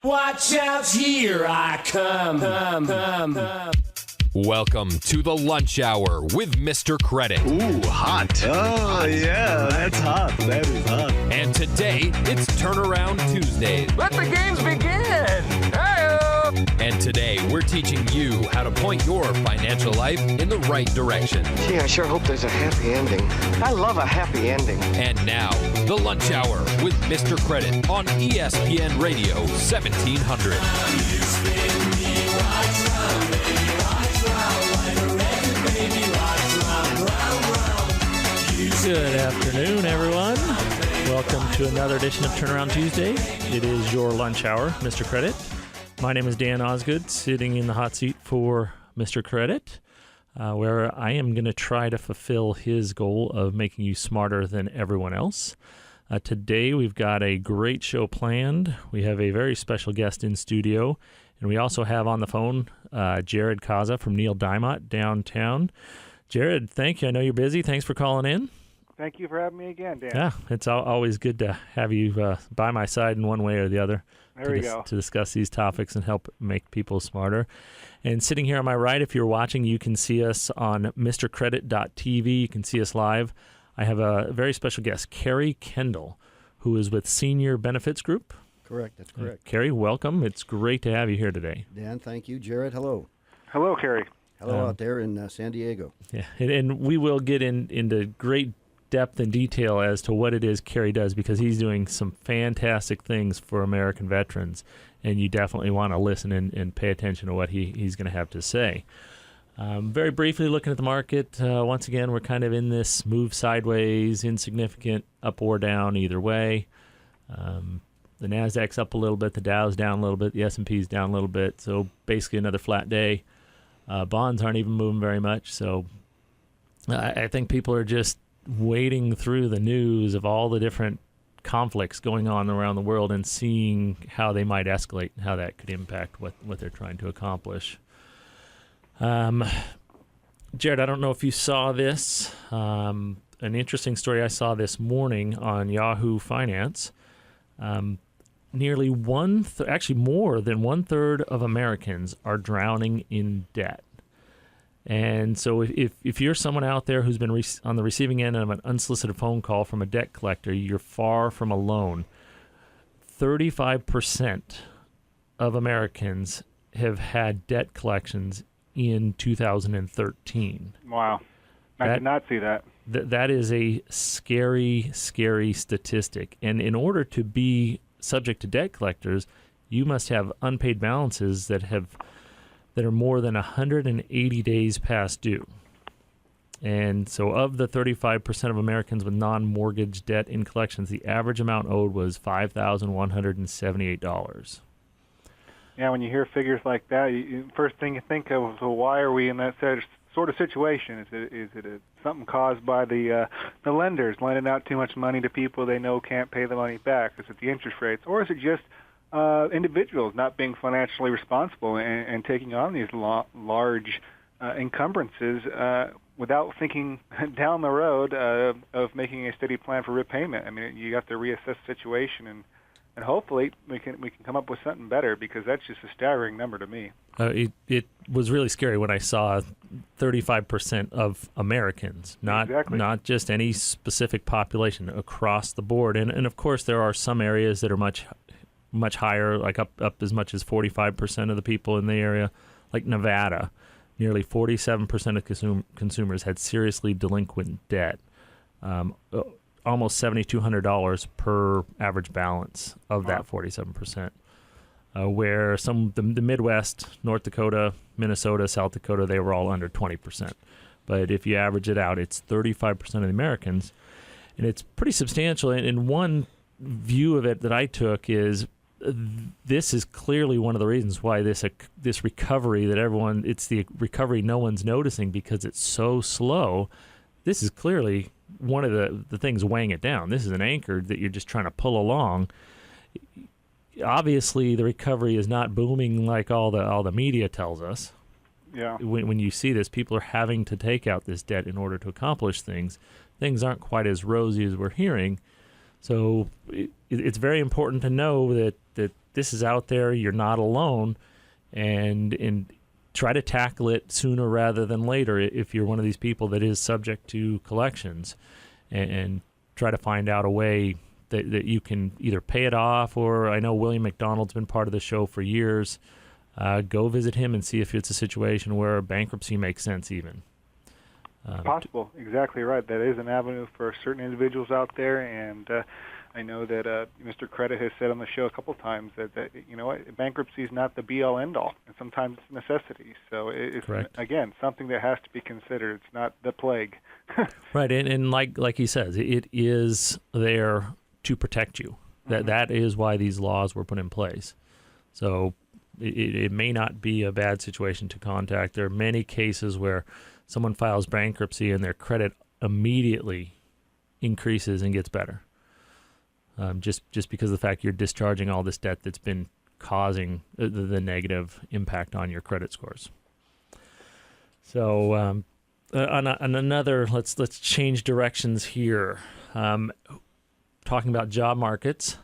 Watch out, here I come. Welcome to the Lunch Hour with Mr. Credit. Ooh, hot. Oh, yeah, that's hot. That is hot. And today, it's Turnaround Tuesdays. Let the games begin! Hey-o! And today, we're teaching you how to point your financial life in the right direction. Gee, I sure hope there's a happy ending. I love a happy ending. And now, the Lunch Hour with Mr. Credit on ESPN Radio 1700. Good afternoon, everyone. Welcome to another edition of Turnaround Tuesday. It is your lunch hour, Mr. Credit. My name is Dan Osgood, sitting in the hot seat for Mr. Credit, where I am going to try to fulfill his goal of making you smarter than everyone else. Today, we've got a great show planned. We have a very special guest in studio, and we also have on the phone Jared Kaza from Neil Dimot downtown. Jared, thank you. I know you're busy. Thanks for calling in. Thank you for having me again, Dan. Yeah, it's always good to have you by my side in one way or the other. There we go. To discuss these topics and help make people smarter. And sitting here on my right, if you're watching, you can see us on mrcredit.tv. You can see us live. I have a very special guest, Carrie Kendall, who is with Senior Benefits Group. Correct, that's correct. Carrie, welcome. It's great to have you here today. Dan, thank you. Jared, hello. Hello, Carrie. Hello out there in San Diego. Yeah, and we will get into great depth and detail as to what it is Carrie does, because he's doing some fantastic things for American veterans, and you definitely want to listen and pay attention to what he's going to have to say. Very briefly looking at the market, once again, we're kind of in this move sideways, insignificant, up or down either way. The NASDAQ's up a little bit, the Dow's down a little bit, the S&P's down a little bit, so basically another flat day. Bonds aren't even moving very much, so I think people are just wading through the news of all the different conflicts going on around the world and seeing how they might escalate and how that could impact what they're trying to accomplish. Jared, I don't know if you saw this. An interesting story I saw this morning on Yahoo Finance. Nearly actually more than 1/3 of Americans are drowning in debt. And so if you're someone out there who's been on the receiving end of an unsolicited phone call from a debt collector, you're far from alone. 35% of Americans have had debt collections in 2013. Wow. I did not see that. That is a scary, scary statistic. And in order to be subject to debt collectors, you must have unpaid balances that are more than 180 days past due. And so of the 35% of Americans with non-mortgage debt in collections, the average amount owed was $5,178. Yeah, when you hear figures like that, first thing you think of is, well, why are we in that sort of situation? Is it something caused by the lenders lending out too much money to people they know can't pay the money back? Is it the interest rates? Or is it just individuals not being financially responsible and taking on these large encumbrances without thinking down the road of making a steady plan for repayment? I mean, you have to reassess the situation, and hopefully we can come up with something better, because that's just a staggering number to me. It was really scary when I saw 35% of Americans, not just any specific population, across the board. And of course, there are some areas that are much higher, like up as much as 45% of the people in the area, like Nevada. Nearly 47% of consumers had seriously delinquent debt, almost $7,200 per average balance of that 47%. Where the Midwest, North Dakota, Minnesota, South Dakota, they were all under 20%. But if you average it out, it's 35% of the Americans, and it's pretty substantial. And one view of it that I took is this is clearly one of the reasons why this recovery that it's the recovery no one's noticing because it's so slow. This is clearly one of the things weighing it down. This is an anchor that you're just trying to pull along. Obviously, the recovery is not booming like all the media tells us. Yeah. When you see this, people are having to take out this debt in order to accomplish things. Things aren't quite as rosy as we're hearing. So it's very important to know that this is out there. You're not alone, and try to tackle it sooner rather than later if you're one of these people that is subject to collections, and try to find out a way that you can either pay it off, or I know William McDonald's been part of the show for years. Go visit him and see if it's a situation where bankruptcy makes sense even. Possible. Exactly right. That is an avenue for certain individuals out there, and I know that Mr. Credit has said on the show a couple times that you know what, bankruptcy is not the be-all, end-all, and sometimes it's a necessity. So it's, again, something that has to be considered. It's not the plague. Right, and like he says, it is there to protect you. That is why these laws were put in place. So it may not be a bad situation to contact. There are many cases where someone files bankruptcy and their credit immediately increases and gets better. Just because of the fact you're discharging all this debt that's been causing the negative impact on your credit scores. So on another, let's change directions here. Talking about job markets,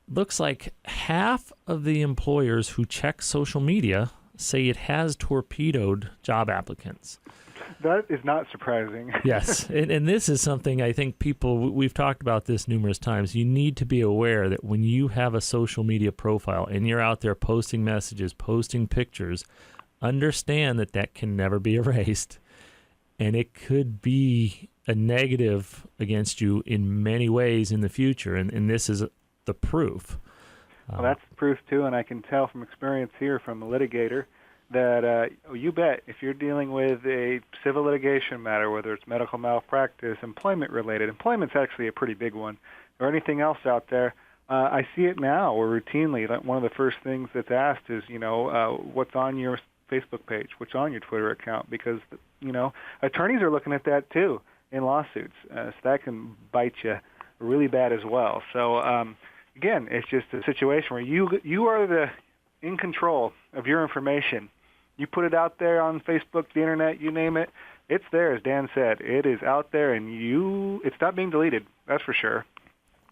looks like half of the employers who check social media say it has torpedoed job applicants. That is not surprising. Yes, and this is something I think we've talked about this numerous times. You need to be aware that when you have a social media profile and you're out there posting messages, posting pictures, understand that can never be erased, and it could be a negative against you in many ways in the future, and this is the proof. Well, that's the proof, too, and I can tell from experience here from a litigator that you bet if you're dealing with a civil litigation matter, whether it's medical malpractice, employment-related, employment's actually a pretty big one, or anything else out there, I see it now or routinely. One of the first things that's asked is, what's on your Facebook page, what's on your Twitter account, because, attorneys are looking at that, too, in lawsuits. So that can bite you really bad as well. So, again, it's just a situation where you are in control of your information. You put it out there on Facebook, the internet, you name it, it's there, as Dan said. It is out there, and it's not being deleted, that's for sure.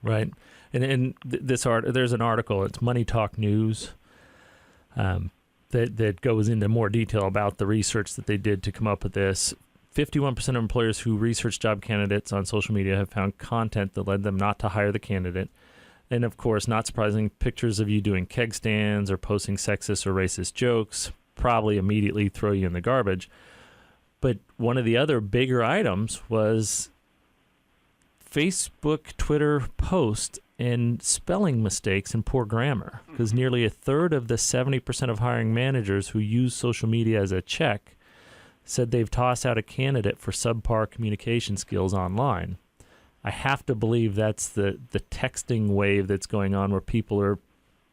Right. And there's an article, it's Money Talk News, that goes into more detail about the research that they did to come up with this. 51% of employers who research job candidates on social media have found content that led them not to hire the candidate. And, of course, not surprising, pictures of you doing keg stands or posting sexist or racist jokes probably immediately throw you in the garbage. But one of the other bigger items was Facebook, Twitter posts and spelling mistakes and poor grammar, because nearly a third of the 70% of hiring managers who use social media as a check said they've tossed out a candidate for subpar communication skills online. I have to believe that's the texting wave that's going on, where people are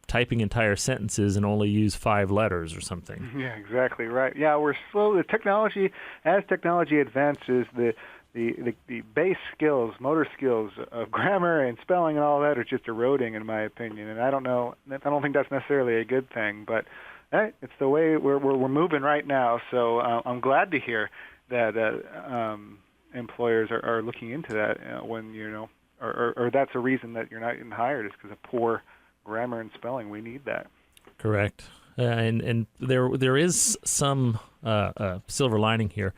typing entire sentences and only use 5 letters or something. Yeah, exactly right. Yeah, we're slow. As technology advances, the base skills, motor skills of grammar and spelling and all that are just eroding, in my opinion. And I don't think that's necessarily a good thing, but hey, it's the way we're moving right now. So I'm glad to hear that employers are looking into that when or that's a reason that you're not getting hired, is because of poor grammar and spelling. We need that. Correct. And there is some silver lining here.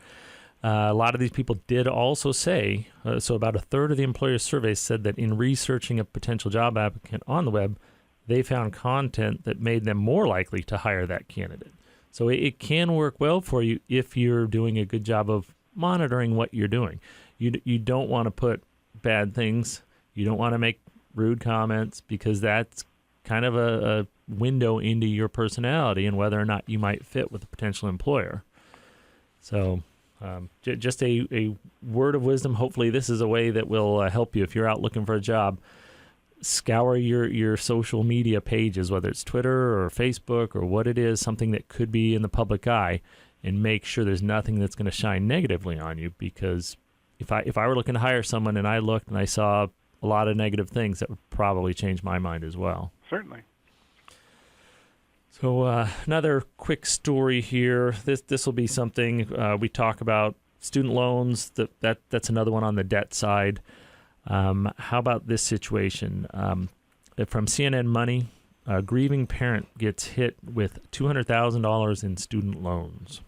A lot of these people did also say, so about a third of the employer surveys said that in researching a potential job applicant on the web, they found content that made them more likely to hire that candidate. So it can work well for you if you're doing a good job of monitoring what you're doing. You don't want to put bad things. You don't want to make rude comments, because that's kind of a window into your personality and whether or not you might fit with a potential employer. So just a word of wisdom. Hopefully this is a way that will help you if you're out looking for a job. Scour your social media pages, whether it's Twitter or Facebook or what it is, something that could be in the public eye, and make sure there's nothing that's going to shine negatively on you. Because if I were looking to hire someone and I looked and I saw a lot of negative things, that would probably change my mind as well. Certainly. So another quick story here. This will be something we talk about. Student loans. That's another one on the debt side. How about this situation? from CNN Money, a grieving parent gets hit with $200,000 in student loans.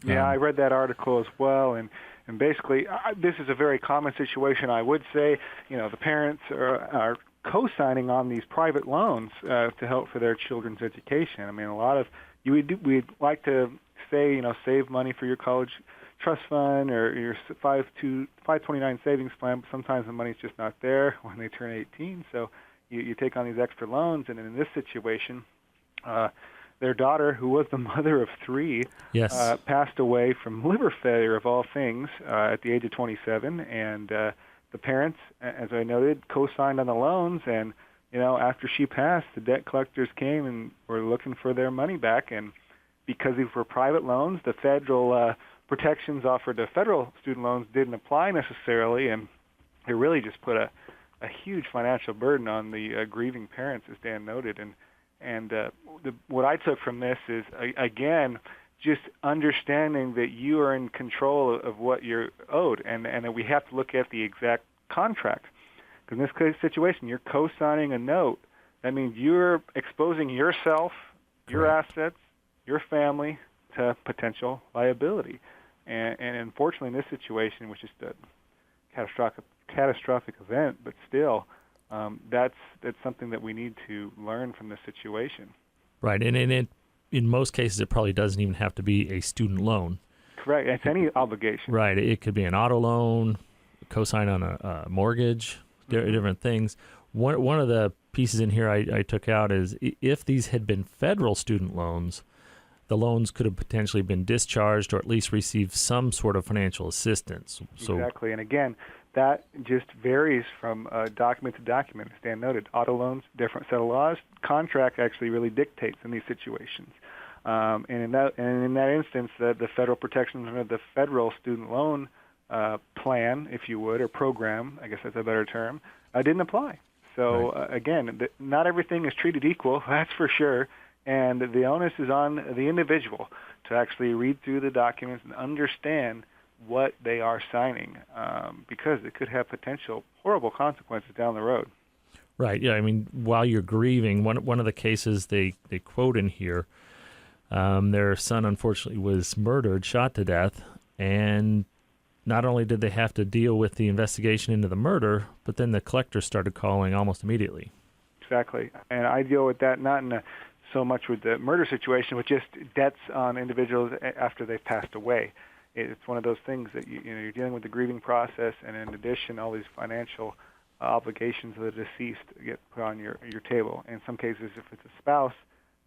Yeah, I read that article as well, and basically this is a very common situation. I would say, the parents are co-signing on these private loans to help for their children's education. I mean, a lot of we'd like to say, save money for your college trust fund or your 529 savings plan, but sometimes the money's just not there when they turn 18. So you take on these extra loans, and in this situation, their daughter, who was the mother of 3, passed away from liver failure, of all things, at the age of 27. And the parents, as I noted, co-signed on the loans. And, after she passed, the debt collectors came and were looking for their money back. And because these were private loans, the federal protections offered to federal student loans didn't apply necessarily. And it really just put a huge financial burden on the grieving parents, as Dan noted. And what I took from this is, again, just understanding that you are in control of what you're owed, and that we have to look at the exact contract. Because in this situation, you're co-signing a note. That means you're exposing yourself, your assets, your family to potential liability. And unfortunately, in this situation, which is a catastrophic event, but still, that's something that we need to learn from this situation. Right, and in most cases, it probably doesn't even have to be a student loan. Correct. It's any obligation. Right. It could be an auto loan, co-sign on a mortgage, different things. One of the pieces in here I took out is if these had been federal student loans, the loans could have potentially been discharged or at least received some sort of financial assistance. Exactly. And again, that just varies from document to document. As Dan noted, auto loans, different set of laws. Contract actually really dictates in these situations. And in that instance, the federal protections under the federal student loan plan, if you would, or program, I guess that's a better term, didn't apply. So again, not everything is treated equal, that's for sure. And the onus is on the individual to actually read through the documents and understand what they are signing, because it could have potential horrible consequences down the road. Right. Yeah. I mean, while you're grieving, one of the cases they quote in here, their son unfortunately was murdered, shot to death, and not only did they have to deal with the investigation into the murder, but then the collectors started calling almost immediately. Exactly. And I deal with that not so much with the murder situation, but just debts on individuals after they've passed away. It's one of those things that you're dealing with the grieving process, and in addition, all these financial obligations of the deceased get put on your table. In some cases, if it's a spouse,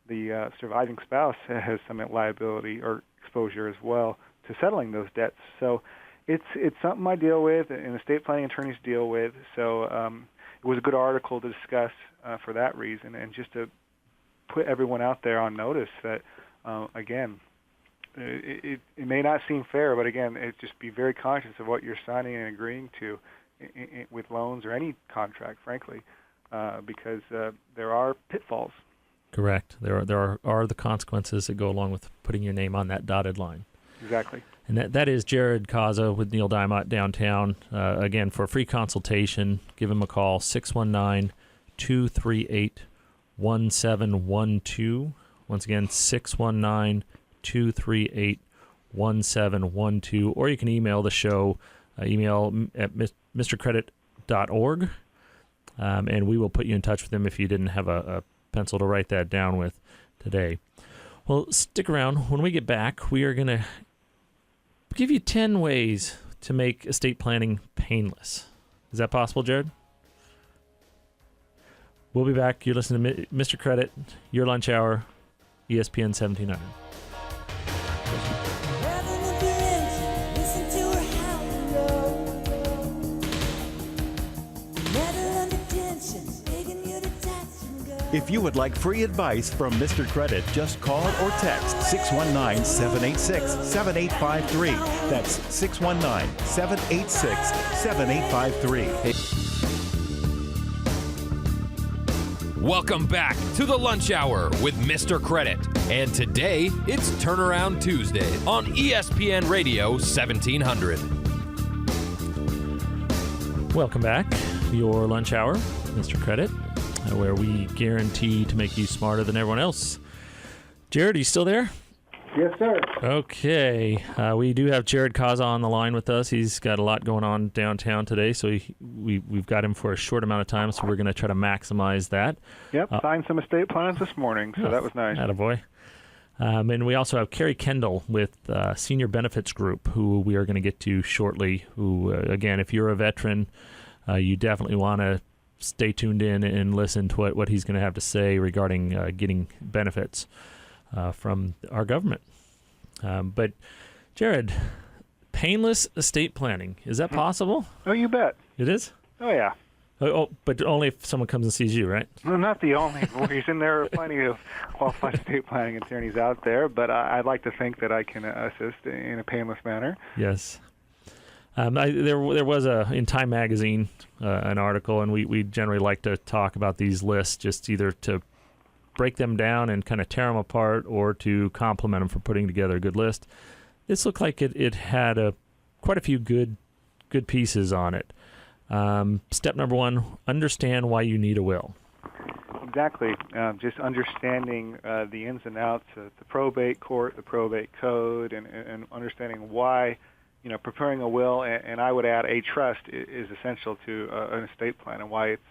the surviving spouse has some liability or exposure as well to settling those debts. So it's something I deal with, and estate planning attorneys deal with. So it was a good article to discuss for that reason, and just to put everyone out there on notice that, again, it may not seem fair, but again, just be very conscious of what you're signing and agreeing to with loans or any contract, frankly, because there are pitfalls. Correct. There are the consequences that go along with putting your name on that dotted line. Exactly. And that is Jared Kaza with Neil Diamont downtown. Again, for a free consultation, give him a call, 619-238-1712. Once again, 619-238-1712. Or you can email the show, email at mrcredit.org, and we will put you in touch with him if you didn't have a pencil to write that down with today. Well, stick around. When we get back, we are going to give you 10 ways to make estate planning painless. Is that possible, Jared? We'll be back. You're listening to Mr. Credit, Your Lunch Hour, ESPN 1700. If you would like free advice from Mr. Credit, just call or text 619-786-7853. That's 619-786-7853. Welcome back to the Lunch Hour with Mr. Credit. And today, it's Turnaround Tuesday on ESPN Radio 1700. Welcome back. Your Lunch Hour, Mr. Credit. where we guarantee to make you smarter than everyone else. Jared, are you still there? Yes, sir. Okay. We do have Jared Kaza on the line with us. He's got a lot going on downtown today, so we've got him for a short amount of time, so we're going to try to maximize that. Yep, signed some estate plans this morning, so that was nice. Attaboy. And we also have Carrie Kendall with Senior Benefits Group, who we are going to get to shortly, who, again, if you're a veteran, you definitely want to stay tuned in and listen to what he's going to have to say regarding getting benefits from our government. But, Jared, painless estate planning, is that possible? Oh, you bet. It is? Oh, yeah. Oh, but only if someone comes and sees you, right? Well, not the only reason. There are plenty of qualified estate planning attorneys out there, but I'd like to think that I can assist in a painless manner. Yes. There was in Time Magazine an article, and we generally like to talk about these lists just either to break them down and kind of tear them apart or to compliment them for putting together a good list. This looked like it had quite a few good pieces on it. Step number 1, understand why you need a will. Exactly. Just understanding the ins and outs of the probate court, the probate code, and understanding why, preparing a will, and I would add a trust is essential to an estate plan, and why it's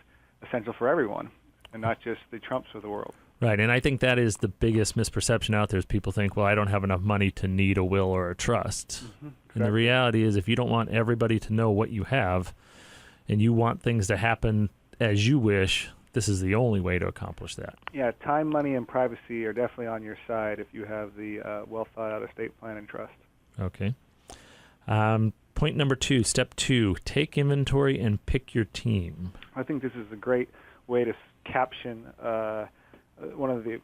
essential for everyone, and not just the Trumps of the world. Right, and I think that is the biggest misperception out there is people think, well, I don't have enough money to need a will or a trust. Exactly. And the reality is if you don't want everybody to know what you have, and you want things to happen as you wish, this is the only way to accomplish that. Yeah, time, money, and privacy are definitely on your side if you have the well-thought-out estate plan and trust. Okay. Point number 2, step 2, take inventory and pick your team. I think this is a great way to caption one of the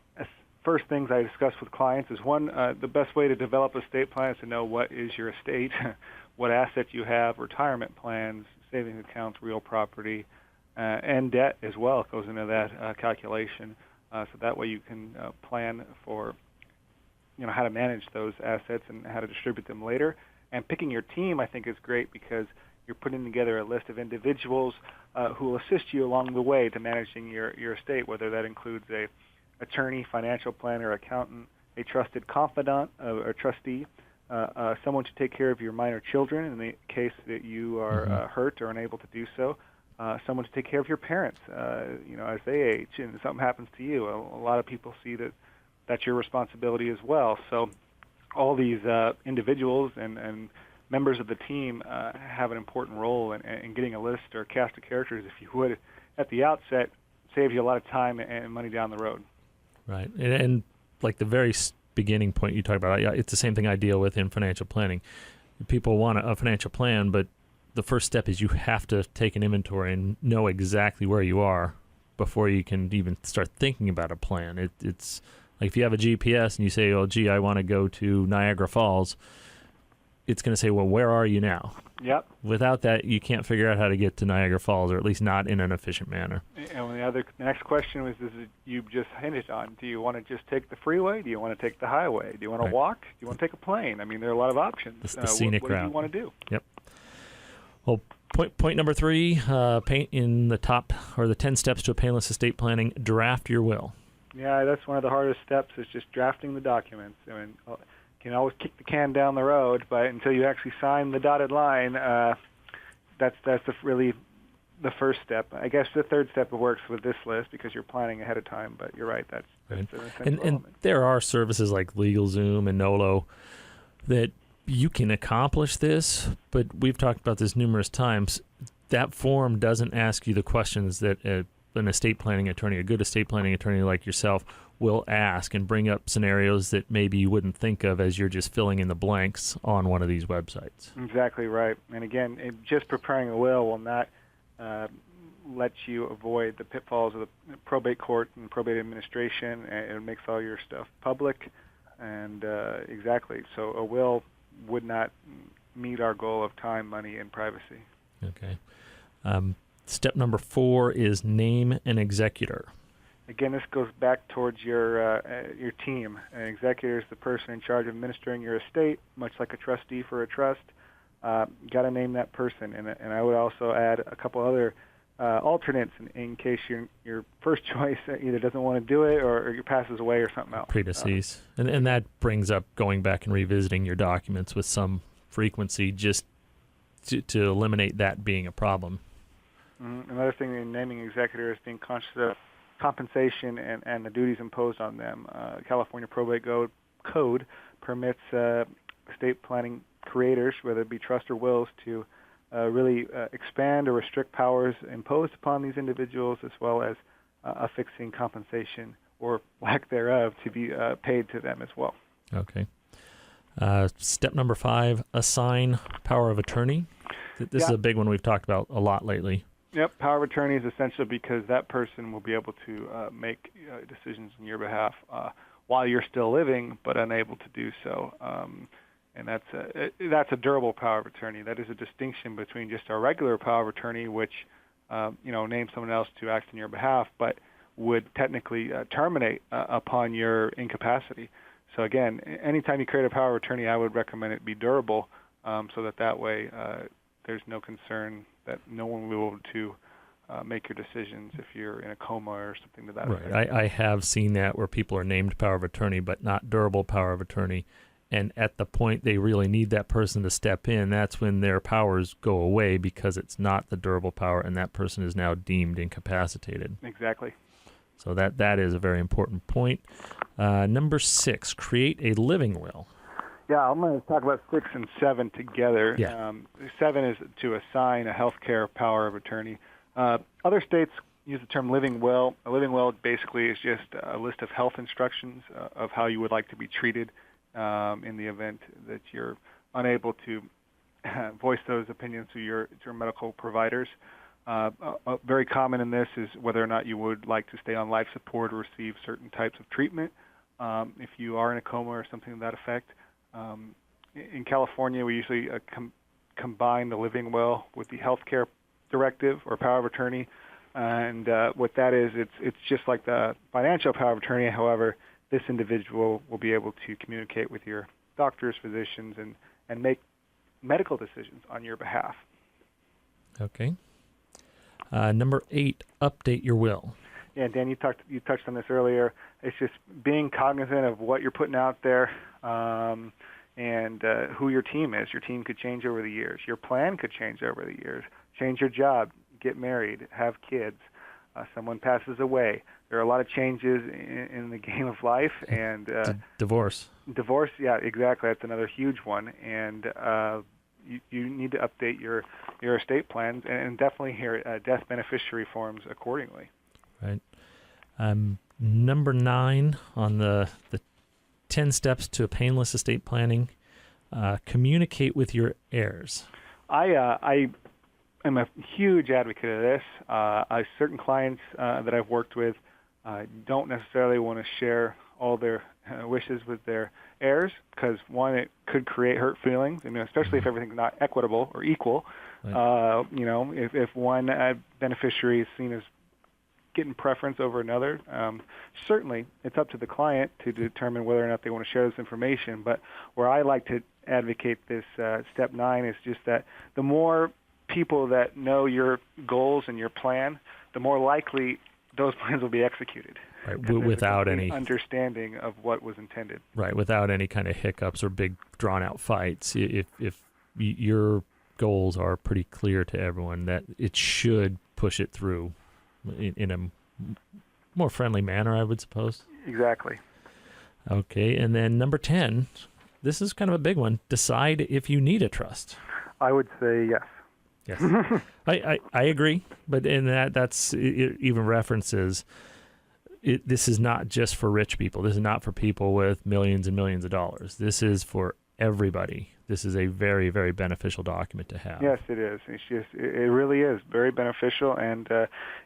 first things I discuss with clients is, one, the best way to develop an estate plan is to know what is your estate, what assets you have, retirement plans, savings accounts, real property, and debt as well goes into that calculation. So that way you can plan for, how to manage those assets and how to distribute them later. And picking your team, I think, is great because you're putting together a list of individuals who will assist you along the way to managing your estate, whether that includes a attorney, financial planner, accountant, a trusted confidant or trustee, someone to take care of your minor children in the case that you are hurt or unable to do so, someone to take care of your parents, as they age and something happens to you. A lot of people see that that's your responsibility as well. So all these individuals and members of the team have an important role in getting a list or a cast of characters, if you would, at the outset, saves you a lot of time and money down the road. Right. And like the very beginning point you talked about, it's the same thing I deal with in financial planning. People want a financial plan, but the first step is you have to take an inventory and know exactly where you are before you can even start thinking about a plan. It's like if you have a GPS and you say, oh, gee, I want to go to Niagara Falls, it's going to say, well, where are you now? Yep. Without that, you can't figure out how to get to Niagara Falls, or at least not in an efficient manner. And the next question was, you just hinted on, do you want to just take the freeway? Do you want to take the highway? Do you want to walk? Do you want to take a plane? I mean, there are a lot of options. It's the scenic what route. do you want to do? Yep. Well, point number 3, paint in the top, or the 10 steps to a painless estate planning, draft your will. Yeah, that's one of the hardest steps is just drafting the documents. I mean, you can always kick the can down the road, but until you actually sign the dotted line, that's really the first step. I guess the third step works with this list because you're planning ahead of time, but you're right, that's an essential element. There are services like LegalZoom and Nolo that you can accomplish this, but we've talked about this numerous times. That form doesn't ask you the questions that an estate planning attorney, a good estate planning attorney like yourself, will ask and bring up scenarios that maybe you wouldn't think of as you're just filling in the blanks on one of these websites. Exactly right. And again, just preparing a will not let you avoid the pitfalls of the probate court and probate administration. It makes all your stuff public. And exactly. So a will would not meet our goal of time, money, and privacy. Okay. Step number 4 is name an executor. Again, this goes back towards your team. An executor is the person in charge of administering your estate, much like a trustee for a trust. Got to name that person, and I would also add a couple other alternates in case your first choice either doesn't want to do it or passes away or something else. Predecease. And that brings up going back and revisiting your documents with some frequency just to eliminate that being a problem. Another thing in naming executor is being conscious of compensation and the duties imposed on them. California Probate Code permits estate planning creators, whether it be trust or wills, to really expand or restrict powers imposed upon these individuals, as well as affixing compensation or lack thereof to be paid to them as well. Okay. Step number 5, assign power of attorney. This is a big one we've talked about a lot lately. Yep, power of attorney is essential because that person will be able to make decisions on your behalf while you're still living, but unable to do so. And that's a durable power of attorney. That is a distinction between just a regular power of attorney, which names someone else to act on your behalf, but would technically terminate upon your incapacity. So again, anytime you create a power of attorney, I would recommend it be durable, so that way there's no concern that no one will be able to make your decisions if you're in a coma or something to that effect. Right. I have seen that where people are named power of attorney, but not durable power of attorney. And at the point they really need that person to step in, that's when their powers go away because it's not the durable power, and that person is now deemed incapacitated. Exactly. So that is a very important point. Number 6, create a living will. Yeah, I'm going to talk about 6 and 7 together. Yeah. 7 is to assign a healthcare power of attorney. Other states use the term living will. A living will basically is just a list of health instructions of how you would like to be treated in the event that you're unable to voice those opinions to your medical providers. Very common in this is whether or not you would like to stay on life support or receive certain types of treatment if you are in a coma or something to that effect. In California, we usually combine the living will with the healthcare directive or power of attorney, and what that is, it's just like the financial power of attorney. However, this individual will be able to communicate with your doctors, physicians, and make medical decisions on your behalf. Okay. Number 8, update your will. Yeah, Dan, you touched on this earlier. It's just being cognizant of what you're putting out there and who your team is. Your team could change over the years. Your plan could change over the years. Change your job, get married, have kids. Someone passes away. There are a lot of changes in the game of life. And divorce. Divorce, yeah, exactly. That's another huge one. And you need to update your estate plans and definitely your death beneficiary forms accordingly. Right. Number 9 on the 10 steps to a painless estate planning, communicate with your heirs. I am a huge advocate of this. Certain clients that I've worked with don't necessarily want to share all their wishes with their heirs because, one, it could create hurt feelings, especially if everything's not equitable or equal. Right. If one beneficiary is seen as getting preference over another, certainly it's up to the client to determine whether or not they want to share this information. But where I like to advocate this step 9 is just that the more people that know your goals and your plan, the more likely those plans will be executed. Right, without any understanding of what was intended. Right, without any kind of hiccups or big drawn-out fights. If your goals are pretty clear to everyone, that it should push it through in a more friendly manner, I would suppose. Exactly. Okay, and then number 10, this is kind of a big one. Decide if you need a trust. I would say yes. Yes, I agree, but in that's it even references. This is not just for rich people. This is not for people with millions and millions of dollars. This is for everybody. This is a very, very beneficial document to have. Yes, it is. It really is very beneficial, and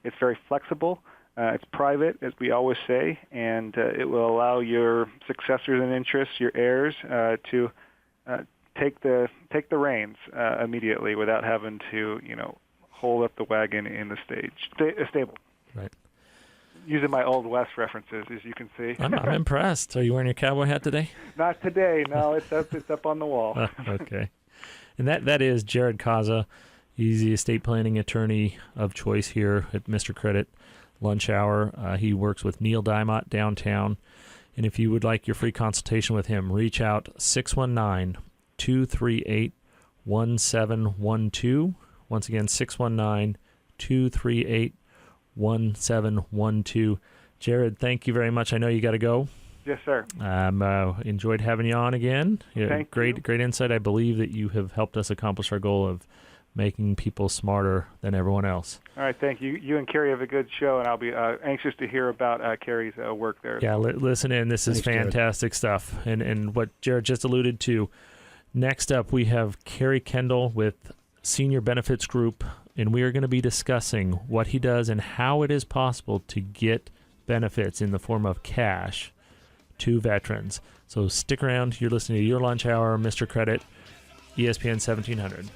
it's very flexible. It's private, as we always say, and it will allow your successors and interests, your heirs, to take the reins immediately without having to, hold up the wagon in the stable. Right. Using my Old West references, as you can see. I'm impressed. Are you wearing your cowboy hat today? Not today. No, it's up on the wall. Okay. And that is Jared Kaza. He's the estate planning attorney of choice here at Mr. Credit Lunch Hour. He works with Neil Dymott downtown. And if you would like your free consultation with him, reach out 619-238-1712. Once again, 619-238-1712. Jared, thank you very much. I know you got to go. Yes, sir. Enjoyed having you on again. Thank you. Great insight. I believe that you have helped us accomplish our goal of making people smarter than everyone else. All right, thank you. You and Carrie have a good show, and I'll be anxious to hear about Carrie's work there. Yeah, listen in. This is fantastic stuff. And what Jared just alluded to, next up we have Kerry Kendall with Senior Benefits Group, and we are going to be discussing what he does and how it is possible to get benefits in the form of cash to veterans. So stick around. You're listening to Your Lunch Hour, Mr. Credit, ESPN 1700.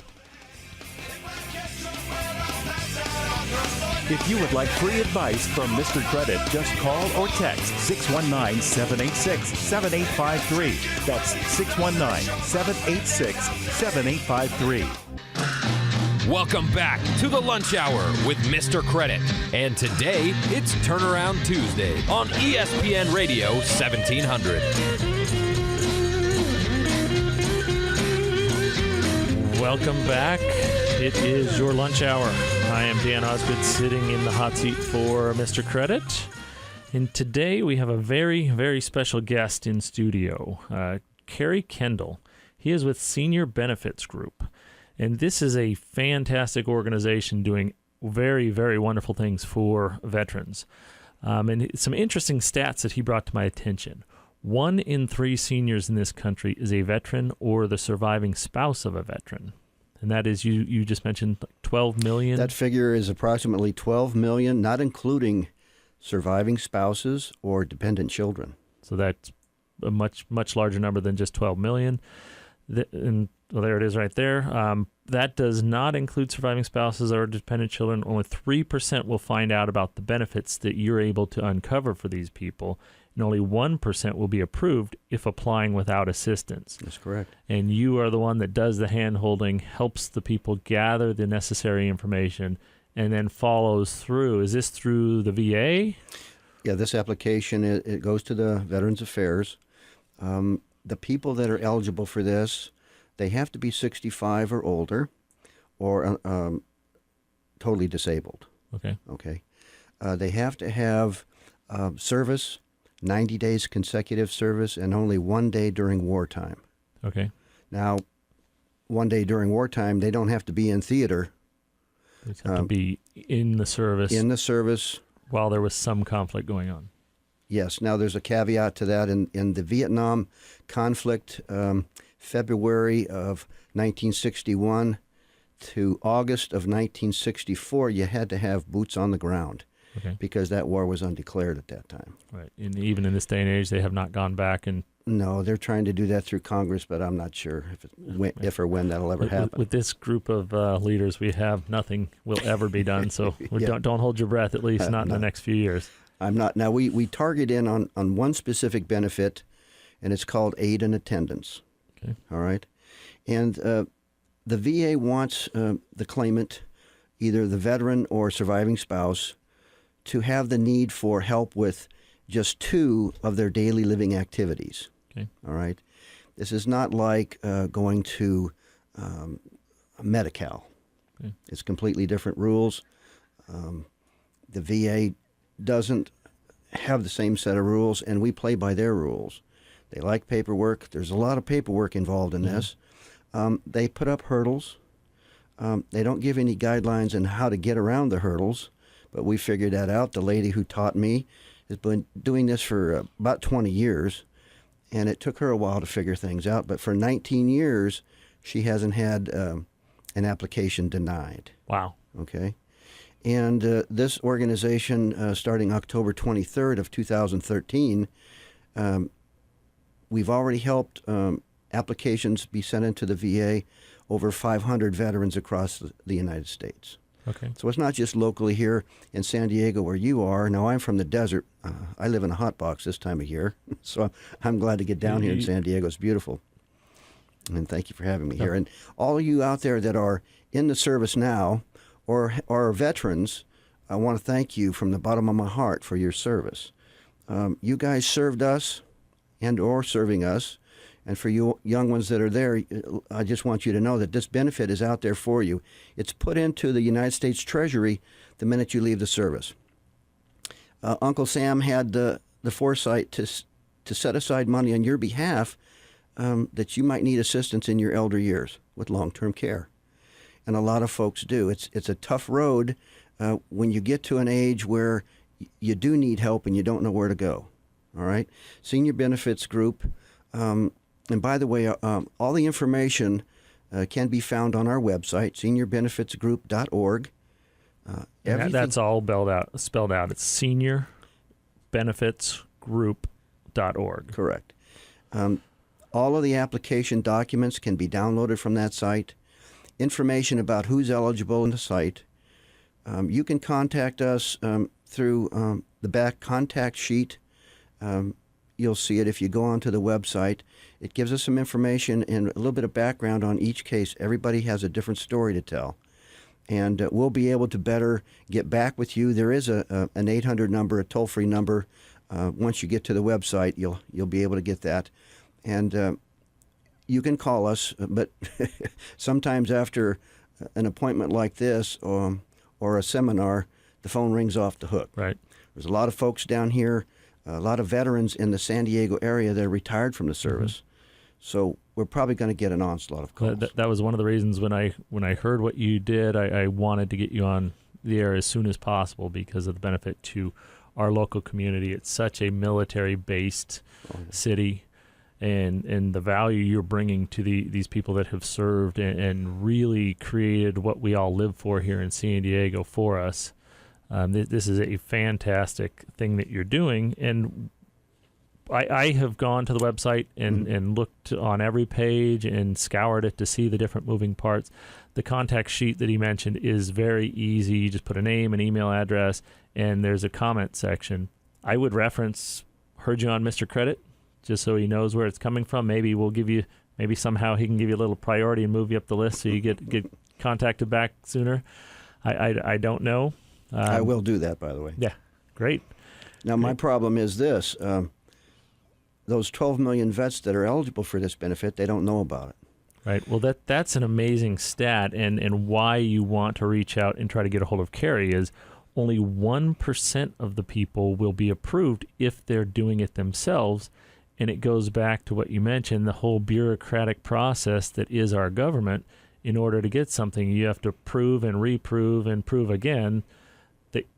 If you would like free advice from Mr. Credit, just call or text 619-786-7853. That's 619-786-7853. Welcome back to the Lunch Hour with Mr. Credit. And today, it's Turnaround Tuesday on ESPN Radio 1700. Welcome back. It is Your Lunch Hour. I am Dan Osgood, sitting in the hot seat for Mr. Credit. And today we have a very, very special guest in studio, Kerry Kendall. He is with Senior Benefits Group. And this is a fantastic organization doing very, very wonderful things for veterans. And some interesting stats that he brought to my attention. 1 in 3 seniors in this country is a veteran or the surviving spouse of a veteran. And that is, you just mentioned 12 million? That figure is approximately 12 million, not including surviving spouses or dependent children. So that's a much, much larger number than just 12 million. And well, there it is right there. That does not include surviving spouses or dependent children. Only 3% will find out about the benefits that you're able to uncover for these people. And only 1% will be approved if applying without assistance. That's correct. And you are the one that does the hand-holding, helps the people gather the necessary information, and then follows through. Is this through the VA? Yeah, this application, it goes to the Veterans Affairs. The people that are eligible for this, they have to be 65 or older or totally disabled. Okay. Okay. They have to have service, 90 days consecutive service, and only 1 day during wartime. Okay. Now, 1 day during wartime, they don't have to be in theater. They have to be in the service. In the service. While there was some conflict going on. Yes. Now, there's a caveat to that. In the Vietnam conflict, February of 1961 to August of 1964, you had to have boots on the ground. Okay. Because that war was undeclared at that time. Right. And even in this day and age, they have not gone back and... No, they're trying to do that through Congress, but I'm not sure if or when that'll ever happen. With this group of leaders we have, nothing will ever be done. So Yeah. don't hold your breath, at least not in the next few years. I'm not. Now, we target in on one specific benefit, and it's called aid and attendance. Okay. All right? And the VA wants the claimant, either the veteran or surviving spouse, to have the need for help with just 2 of their daily living activities. Okay. All right? This is not like going to Medi-Cal. Okay. It's completely different rules. The VA doesn't have the same set of rules, and we play by their rules. They like paperwork. There's a lot of paperwork involved in this. They put up hurdles. They don't give any guidelines on how to get around the hurdles, but we figured that out. The lady who taught me has been doing this for about 20 years, and it took her a while to figure things out. But for 19 years, she hasn't had an application denied. Wow. Okay. And this organization, starting October 23rd of 2013, we've already helped applications be sent into the VA over 500 veterans across the United States. Okay. So it's not just locally here in San Diego where you are. Now, I'm from the desert. I live in a hot box this time of year, so I'm glad to get down here in San Diego. It's beautiful. And thank you for having me here. And all of you out there that are in the service now or are veterans, I want to thank you from the bottom of my heart for your service. You guys served us and or serving us. And for you young ones that are there, I just want you to know that this benefit is out there for you. It's put into the United States Treasury the minute you leave the service. Uncle Sam had the foresight to set aside money on your behalf that you might need assistance in your elder years with long-term care. And a lot of folks do. It's a tough road when you get to an age where you do need help and you don't know where to go. All right? Senior Benefits Group. And by the way, all the information can be found on our website, seniorbenefitsgroup.org. That's all spelled out. It's seniorbenefitsgroup.org. Correct. All of the application documents can be downloaded from that site. Information about who's eligible on the site. You can contact us through the back contact sheet. You'll see it if you go onto the website. It gives us some information and a little bit of background on each case. Everybody has a different story to tell. And we'll be able to better get back with you. There is an 800 number, a toll-free number. Once you get to the website, you'll be able to get that. And you can call us, but sometimes after an appointment like this or a seminar, the phone rings off the hook. Right. There's a lot of folks down here, a lot of veterans in the San Diego area that are retired from the service. Mm-hmm. So we're probably going to get an onslaught of calls. That was one of the reasons when I heard what you did, I wanted to get you on the air as soon as possible because of the benefit to our local community. It's such a military-based city, and the value you're bringing to these people that have served and really created what we all live for here in San Diego for us. This is a fantastic thing that you're doing, and I have gone to the website and looked on every page and scoured it to see the different moving parts. The contact sheet that he mentioned is very easy. You just put a name, an email address, and there's a comment section. I would reference Heard You on Mr. Credit, just so he knows where it's coming from. Maybe somehow he can give you a little priority and move you up the list so you get contacted back sooner. I don't know. I will do that, by the way. Yeah, great. Now, my problem is this. Those 12 million vets that are eligible for this benefit, they don't know about it. Right. Well, that's an amazing stat, and why you want to reach out and try to get a hold of Carrie is only 1% of the people will be approved if they're doing it themselves, and it goes back to what you mentioned, the whole bureaucratic process that is our government. In order to get something, you have to prove and reprove and prove again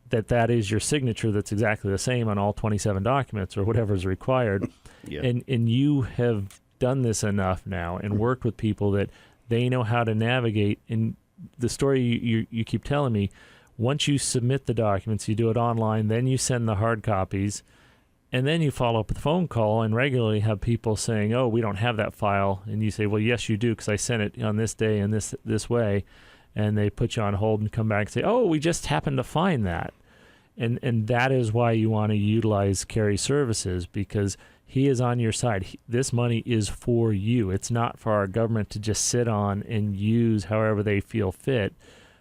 that is your signature that's exactly the same on all 27 documents or whatever is required. Yeah. And you have done this enough now and worked with people that they know how to navigate. And the story you keep telling me, once you submit the documents, you do it online, then you send the hard copies, and then you follow up with a phone call and regularly have people saying, oh, we don't have that file. And you say, well, yes, you do, because I sent it on this day and this way. And they put you on hold and come back and say, oh, we just happened to find that. And that is why you want to utilize Carrie Services, because he is on your side. This money is for you. It's not for our government to just sit on and use however they feel fit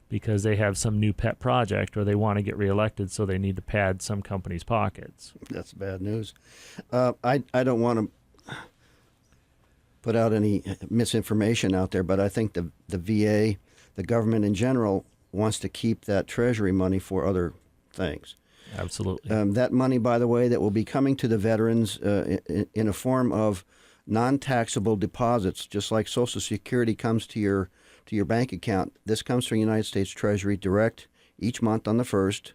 because they have some new pet project or they want to get reelected, so they need to pad some company's pockets. That's bad news. I don't want to put out any misinformation out there, but I think the VA, the government in general, wants to keep that Treasury money for other things. Absolutely. That money, by the way, that will be coming to the veterans in a form of non-taxable deposits, just like Social Security comes to your bank account. This comes from the United States Treasury direct each month on the 1st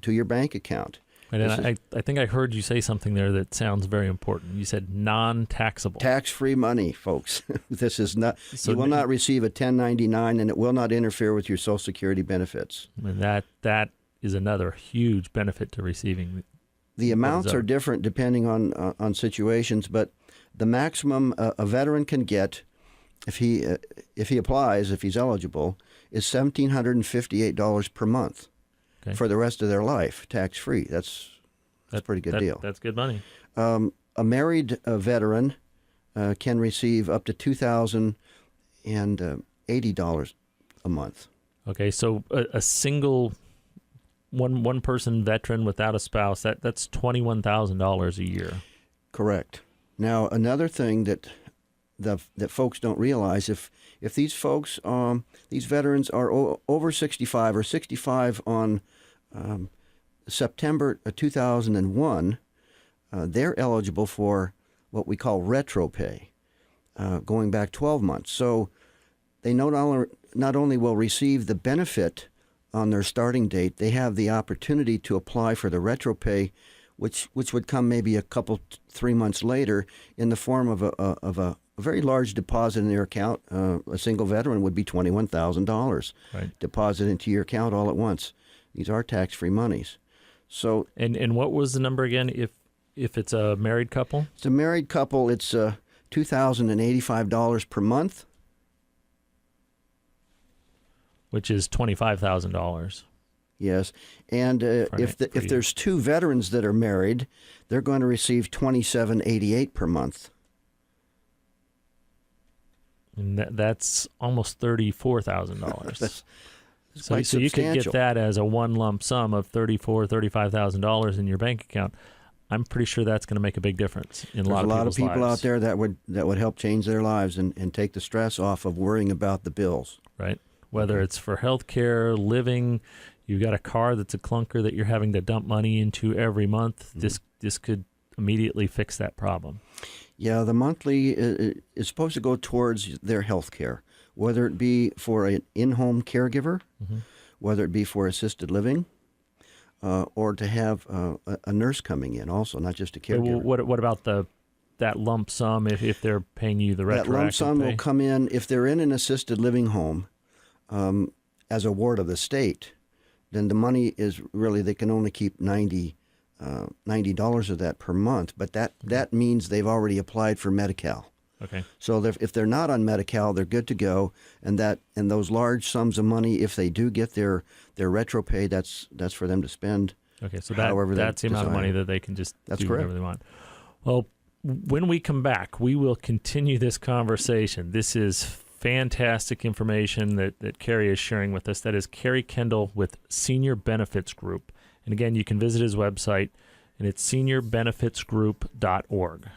to your bank account. And I think I heard you say something there that sounds very important. You said non-taxable. Tax-free money, folks. This is not. So you will not receive a 1099, and it will not interfere with your Social Security benefits. And that is another huge benefit to receiving. The amounts are different depending on situations, but the maximum a veteran can get if he applies, if he's eligible, is $1,758 per month. Okay. For the rest of their life, tax-free. That's a pretty good deal. That's good money. A married veteran can receive up to $2,080 a month. Okay, so a single one person veteran without a spouse, that's $21,000 a year. Correct. Now, another thing that folks don't realize, if these folks, these veterans are over 65 or 65 on September 2001, they're eligible for what we call retro pay, going back 12 months. So they not only will receive the benefit on their starting date, they have the opportunity to apply for the retro pay, which would come maybe a couple, 3 months later in the form of a very large deposit in their account. A single veteran would be $21,000 deposit into your account all at once. These are tax-free monies. So and what was the number again? If it's a married couple, it's a married couple. It's $2,085 per month, which is $25,000. Yes, and if there's two veterans that are married, they're going to receive $2,788 per month. And that's almost $34,000. So you could get that as a one lump sum of $35,000 in your bank account. I'm pretty sure that's going to make a big difference in a lot of people lives. out there that would help change their lives and take the stress off of worrying about the bills. Right. Whether it's for health care, living, you've got a car that's a clunker that you're having to dump money into every month. Mm-hmm. This could immediately fix that problem. Yeah, the monthly is supposed to go towards their health care, whether it be for an in-home caregiver, mm-hmm. whether it be for assisted living, or to have a nurse coming in also, not just a caregiver. What about that lump sum if they're paying you the retroactive That lump sum pay? will come in if they're in an assisted living home as a ward of the state. Then the money is really, they can only keep $90 of that per month, but that means they've already applied for Medi-Cal. Okay. So if they're not on Medi-Cal, they're good to go, and those large sums of money, if they do get their retro pay, that's for them to spend. Okay, so that's the amount of money that they can just do whatever they want. Well, when we come back, we will continue this conversation. This is fantastic information that Kerry is sharing with us. That is Kerry Kendall with Senior Benefits Group. And again, you can visit his website, and it's seniorbenefitsgroup.org.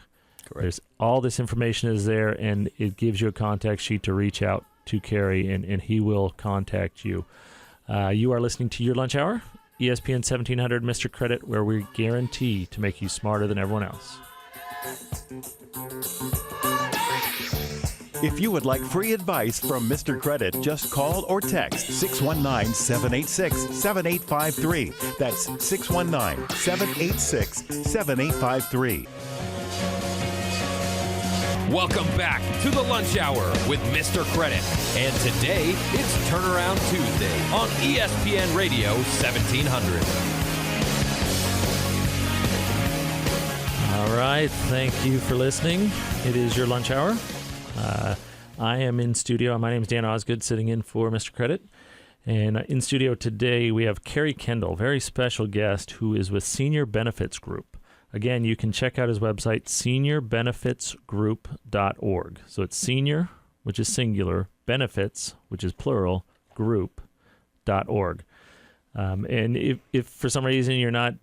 Correct. There's all this information is there, and it gives you a contact sheet to reach out to Kerry, and he will contact you. You are listening to Your Lunch Hour, ESPN 1700 Mr. Credit, where we guarantee to make you smarter than everyone else. If you would like free advice from Mr. Credit, just call or text 619-786-7853. That's 619-786-7853. Welcome back to the Lunch Hour with Mr. Credit. And today, it's Turnaround Tuesday on ESPN Radio 1700. All right. Thank you for listening. It is Your Lunch Hour. I am in studio. My name is Dan Osgood, sitting in for Mr. Credit. And in studio today, we have Kerry Kendall, very special guest, who is with Senior Benefits Group. Again, you can check out his website, seniorbenefitsgroup.org. So it's senior, which is singular, benefits, which is plural, group.org. And if for some reason you're not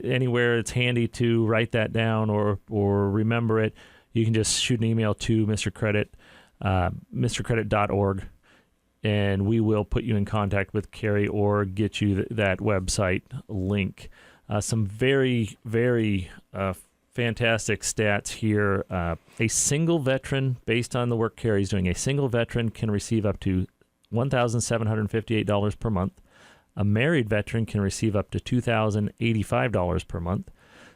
anywhere it's handy to write that down or remember it, you can just shoot an email to Mr. Credit, mrcredit.org, and we will put you in contact with Kerry or get you that website link. Some very, very fantastic stats here. A single veteran, based on the work Kerry's doing, a single veteran can receive up to $1,758 per month. A married veteran can receive up to $2,085 per month.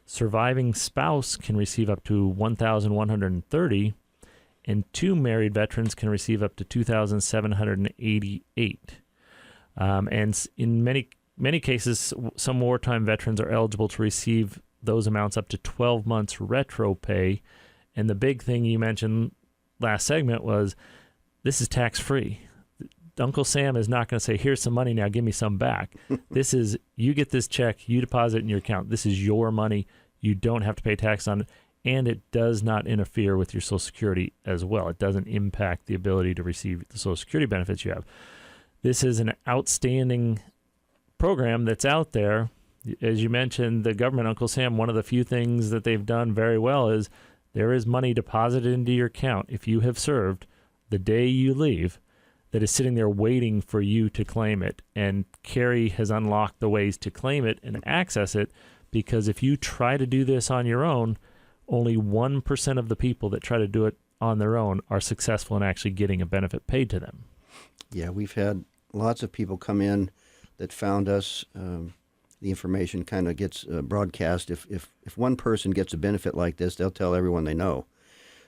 Surviving spouse can receive up to $1,130, and two married veterans can receive up to $2,788. And in many cases, some wartime veterans are eligible to receive those amounts up to 12 months retro pay. And the big thing you mentioned last segment was this is tax-free. Uncle Sam is not going to say, here's some money now, give me some back. This is, you get this check, you deposit it in your account. This is your money. You don't have to pay tax on it. and it does not interfere with your Social Security as well. It doesn't impact the ability to receive the Social Security benefits you have. This is an outstanding program that's out there. As you mentioned, the government, Uncle Sam, one of the few things that they've done very well is there is money deposited into your account if you have served the day you leave that is sitting there waiting for you to claim it. And Carrie has unlocked the ways to claim it and access it, because if you try to do this on your own, only 1% of the people that try to do it on their own are successful in actually getting a benefit paid to them. Yeah, we've had lots of people come in that found us. The information kind of gets broadcast. If one person gets a benefit like this, they'll tell everyone they know.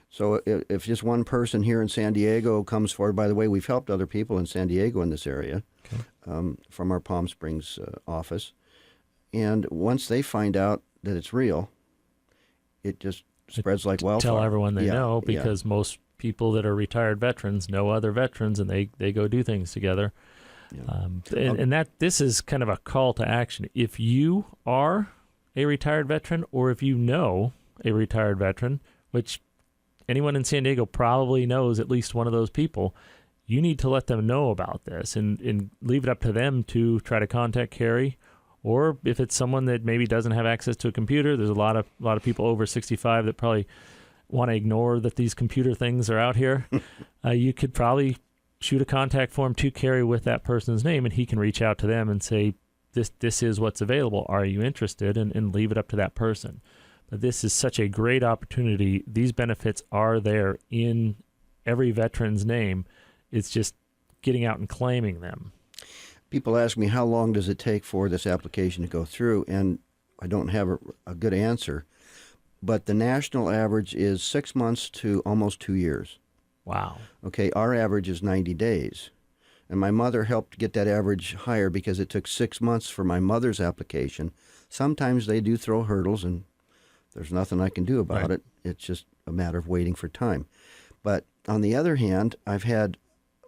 So if just one person here in San Diego comes forward, by the way, we've helped other people in San Diego in this area from our Palm Springs office. And once they find out that it's real, it just spreads like wildfire. Tell everyone they know, because most people that are retired veterans know other veterans, and they go do things together. Yeah. And that this is kind of a call to action. If you are a retired veteran, or if you know a retired veteran, which anyone in San Diego probably knows at least one of those people, you need to let them know about this and leave it up to them to try to contact Carrie. Or if it's someone that maybe doesn't have access to a computer, there's a lot of people over 65 that probably want to ignore that these computer things are out here. You could probably shoot a contact form to Carrie with that person's name, and he can reach out to them and say, this is what's available. Are you interested? And leave it up to that person. But this is such a great opportunity. These benefits are there in every veteran's name. It's just getting out and claiming them. People ask me, how long does it take for this application to go through? And I don't have a good answer. But the national average is 6 months to almost 2 years. Wow. Okay, our average is 90 days. And my mother helped get that average higher because it took 6 months for my mother's application. Sometimes they do throw hurdles, and there's nothing I can do about it. It's just a matter of waiting for time. But on the other hand, I've had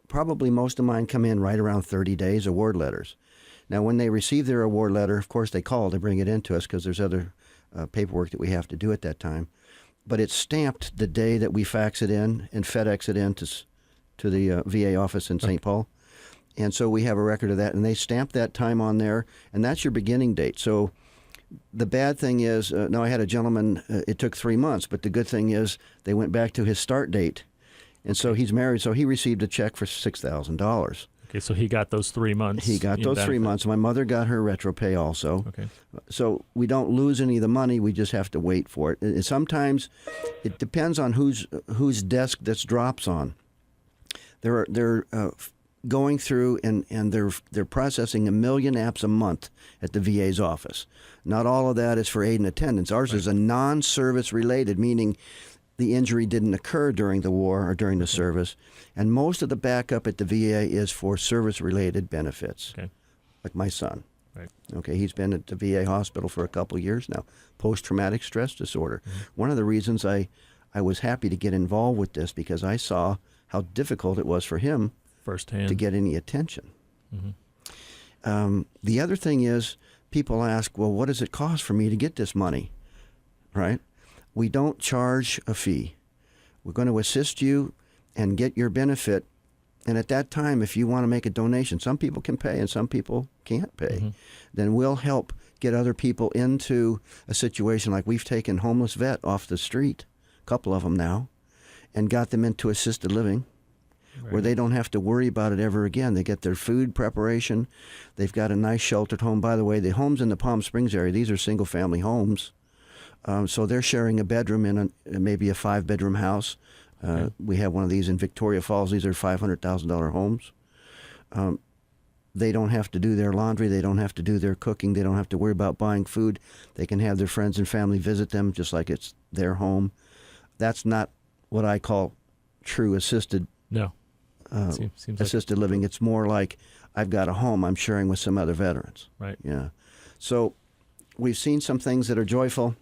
probably most of mine come in right around 30 days, award letters. Now, when they receive their award letter, of course, they call to bring it in to us because there's other paperwork that we have to do at that time. But it's stamped the day that we fax it in and FedEx it in to the VA office in St. Paul. And so we have a record of that, and they stamp that time on there, and that's your beginning date. So the bad thing is, now I had a gentleman, it took 3 months, but the good thing is they went back to his start date. And so he's married, so he received a check for $6,000. Okay, so he got those 3 months. He got those 3 months. My mother got her retro pay also. Okay. So we don't lose any of the money. We just have to wait for it. And sometimes it depends on whose desk this drops on. They're going through and they're processing 1 million apps a month at the VA's office. Not all of that is for aid and attendance. Ours is a non-service related, meaning the injury didn't occur during the war or during the service. And most of the backup at the VA is for service-related benefits, like my son. Right. Okay, he's been at the VA hospital for a couple of years now, post-traumatic stress disorder. Mm-hmm. One of the reasons I was happy to get involved with this because I saw how difficult it was for him firsthand to get any attention. Mm-hmm. The other thing is people ask, well, what does it cost for me to get this money, right? We don't charge a fee. We're going to assist you and get your benefit. And at that time, if you want to make a donation, some people can pay and some people can't pay. Then we'll help get other people into a situation like we've taken homeless vet off the street, a couple of them now, and got them into assisted living where they don't have to worry about it ever again. They get their food preparation. They've got a nice sheltered home. By the way, the homes in the Palm Springs area, these are single-family homes. So they're sharing a bedroom in maybe a 5-bedroom house. We have one of these in Victoria Falls. These are $500,000 homes. They don't have to do their laundry. They don't have to do their cooking. They don't have to worry about buying food. They can have their friends and family visit them just like it's their home. That's not what I call true assisted assisted living. It's more like I've got a home I'm sharing with some other veterans. Right. Yeah. So we've seen some things that are joyful.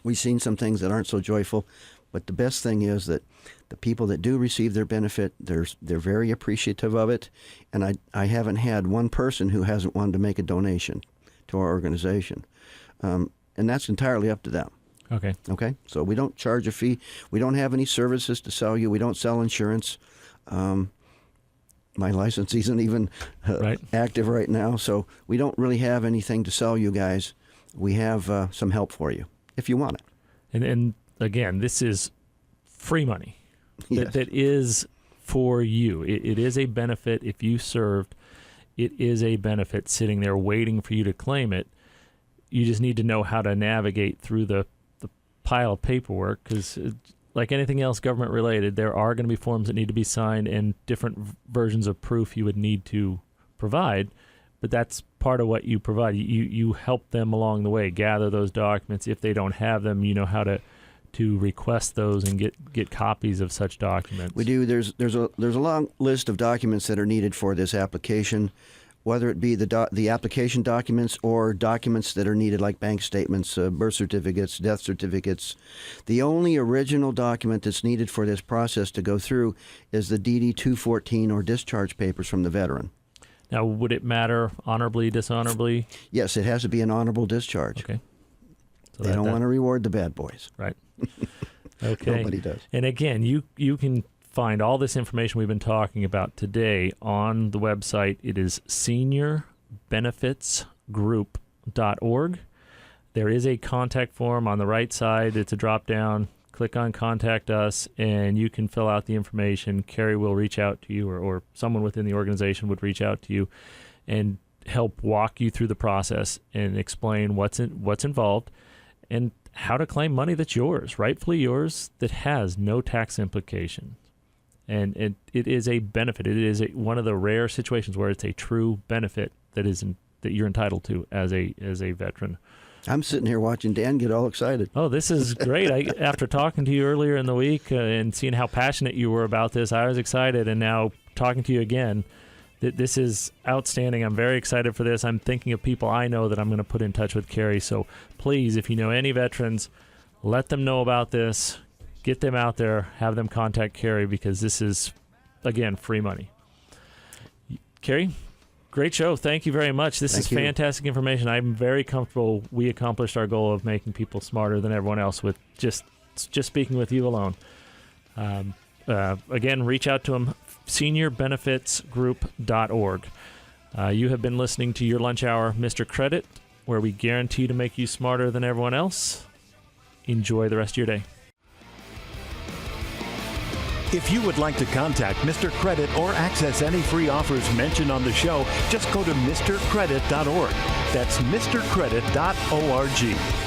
We've seen some things that aren't so joyful, but the best thing is that the people that do receive their benefit, they're very appreciative of it, and I haven't had one person who hasn't wanted to make a donation to our organization, and that's entirely up to them. Okay. Okay, so we don't charge a fee. We don't have any services to sell you. We don't sell insurance. My license isn't even active right now, so we don't really have anything to sell you guys. We have some help for you if you want it. And again, this is free money Yes. that is for you. It is a benefit if you served. It is a benefit sitting there waiting for you to claim it. You just need to know how to navigate through the pile of paperwork, because like anything else government related, there are going to be forms that need to be signed and different versions of proof you would need to provide. But that's part of what you provide. You help them along the way, gather those documents. If they don't have them, you know how to request those and get copies of such documents. We do. There's a long list of documents that are needed for this application, whether it be the application documents or documents that are needed like bank statements, birth certificates, death certificates. The only original document that's needed for this process to go through is the DD-214 or discharge papers from the veteran. Now, would it matter honorably, dishonorably? Yes, it has to be an honorable discharge. Okay. So they don't want to reward the bad boys. Right. Okay. Nobody does. And again, you can find all this information we've been talking about today on the website. It is seniorbenefitsgroup.org. There is a contact form on the right side. It's a drop down. Click on Contact Us, and you can fill out the information. Carrie will reach out to you, or someone within the organization would reach out to you and help walk you through the process and explain what's involved and how to claim money that's yours, rightfully yours, that has no tax implications. And it is a benefit. It is one of the rare situations where it's a true benefit that you're entitled to as a veteran. I'm sitting here watching Dan get all excited. Oh, this is great. After talking to you earlier in the week and seeing how passionate you were about this, I was excited. And now talking to you again, this is outstanding. I'm very excited for this. I'm thinking of people I know that I'm going to put in touch with Carrie. So please, if you know any veterans, let them know about this. Get them out there. Have them contact Carrie, because this is, again, free money. Carrie, great show. Thank you very much. This is fantastic information. I'm very comfortable we accomplished our goal of making people smarter than everyone else with just speaking with you alone. Again, reach out to them, seniorbenefitsgroup.org. You have been listening to Your Lunch Hour, Mr. Credit, where we guarantee to make you smarter than everyone else. Enjoy the rest of your day. If you would like to contact Mr. Credit or access any free offers mentioned on the show, just go to mrcredit.org. That's mrcredit.org.